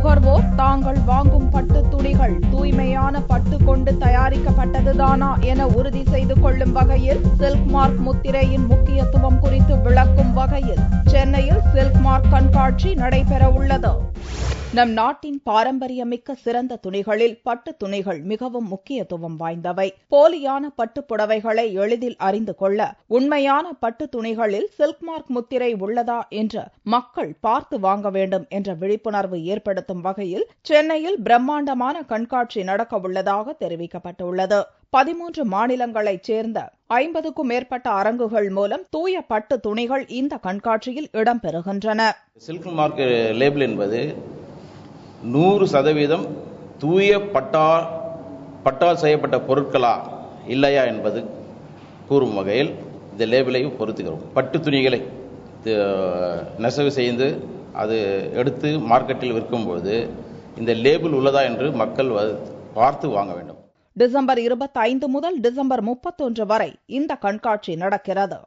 நுகர்வோர் தாங்கள் வாங்கும் பட்டு துணிகள் தூய்மையான பட்டு கொண்டு தயாரிக்கப்பட்டதுதானா என உறுதி செய்து கொள்ளும் வகையில் சில்க் மார்க் முத்திரையின் முக்கியத்துவம் குறித்து விளக்கும் வகையில் சென்னையில் சில்க் மார்க் கண்காட்சி நடைபெறவுள்ளது. நம் நாட்டின் பாரம்பரியமிக்க சிறந்த துணிகளில் பட்டு துணிகள் மிகவும் முக்கியத்துவம் வாய்ந்தவை. போலியான பட்டு புடவைகளை எளிதில் அறிந்து கொள்ள உண்மையான பட்டு துணிகளில் சில்க் மார்க் முத்திரை உள்ளதா என்று மக்கள் பார்த்து வாங்க வேண்டும் என்ற விழிப்புணர்வு ஏற்படுத்தும் வகையில் சென்னையில் பிரம்மாண்டமான கண்காட்சி நடக்கவுள்ளதாக தெரிவிக்கப்பட்டுள்ளது. 13 மாநிலங்களைச் சேர்ந்த 50க்கும் மேற்பட்ட அரங்குகள் மூலம் தூய பட்டு துணிகள் இந்த கண்காட்சியில் இடம்பெறுகின்றன. சில்க் மார்க் லேபிள் என்பது 100% தூய பட்டால் செய்யப்பட்ட பொருட்களா இல்லையா என்பது கூறும் வகையில் இந்த லேபிளையும் பொருத்துகிறோம். பட்டு துணிகளை நெசவு செய்து அது எடுத்து மார்க்கெட்டில் விற்கும்போது இந்த லேபிள் உள்ளதா என்று மக்கள் பார்த்து வாங்க வேண்டும். டிசம்பர் 25 முதல் டிசம்பர் 31 வரை இந்த கண்காட்சி நடக்கிறது.